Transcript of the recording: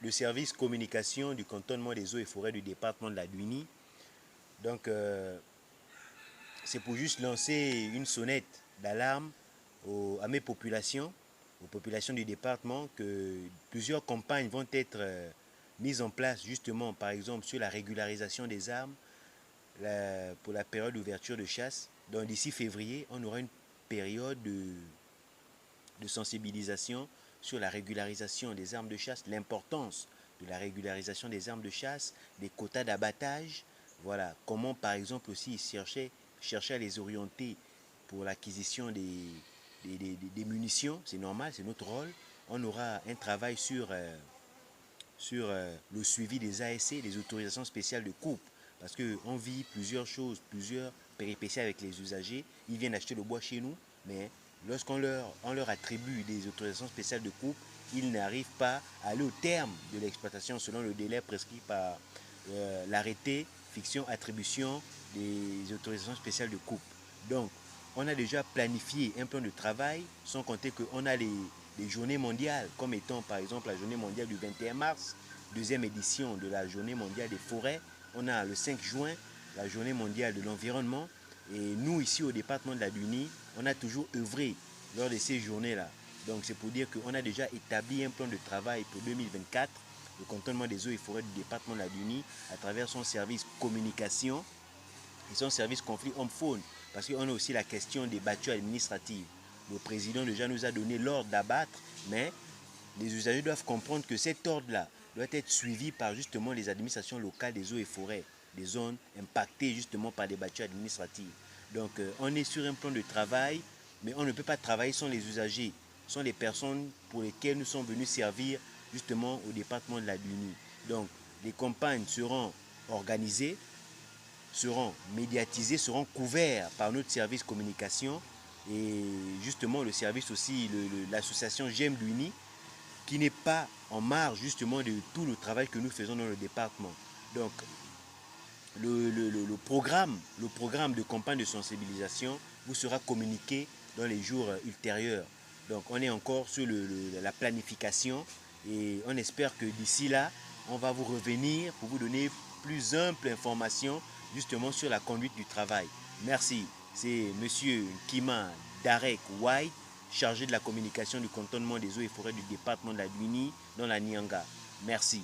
Le service communication du cantonnement des eaux et forêts du département de la Duini. Donc, c'est pour juste lancer une sonnette d'alarme à mes populations, aux populations du département, que plusieurs campagnes vont être mises en place justement, par exemple, sur la régularisation des armes pour la période d'ouverture de chasse. Donc, d'ici février, on aura une période de sensibilisation sur la régularisation des armes de chasse, l'importance de la régularisation des armes de chasse, des quotas d'abattage, voilà, comment par exemple aussi chercher à les orienter pour l'acquisition des munitions, c'est normal, c'est notre rôle. On aura un travail sur le suivi des ASC, des autorisations spéciales de coupe, parce qu'on vit plusieurs choses, plusieurs péripéties avec les usagers. Ils viennent acheter le bois chez nous, mais lorsqu'on leur attribue des autorisations spéciales de coupe, ils n'arrivent pas à aller au terme de l'exploitation selon le délai prescrit par l'arrêté fiction attribution des autorisations spéciales de coupe. Donc, on a déjà planifié un plan de travail, sans compter qu'on a les journées mondiales, comme étant par exemple la journée mondiale du 21 mars, deuxième édition de la journée mondiale des forêts. On a le 5 juin, la journée mondiale de l'environnement. Et nous, ici au département de la Duini, on a toujours œuvré lors de ces journées-là. Donc c'est pour dire qu'on a déjà établi un plan de travail pour 2024, le cantonnement des eaux et forêts du département de la Duini, à travers son service communication et son service conflit homme-faune. Parce qu'on a aussi la question des battues administratives. Le président déjà nous a donné l'ordre d'abattre, mais les usagers doivent comprendre que cet ordre-là doit être suivi par justement les administrations locales des eaux et forêts, des zones impactées justement par des battues administratives. Donc on est sur un plan de travail, mais on ne peut pas travailler sans les usagers, sans les personnes pour lesquelles nous sommes venus servir justement au département de la Duini. Donc les campagnes seront organisées, seront médiatisés, seront couverts par notre service communication et justement le service aussi, l'association J'aime Duini, qui n'est pas en marge justement de tout le travail que nous faisons dans le département. Donc le programme de campagne de sensibilisation vous sera communiqué dans les jours ultérieurs. Donc on est encore sur la planification et on espère que d'ici là, on va vous revenir pour vous donner plus ample information justement sur la conduite du travail. Merci. C'est M. Kima Darek White, chargé de la communication du cantonnement des eaux et forêts du département de la Duini dans la Nianga. Merci.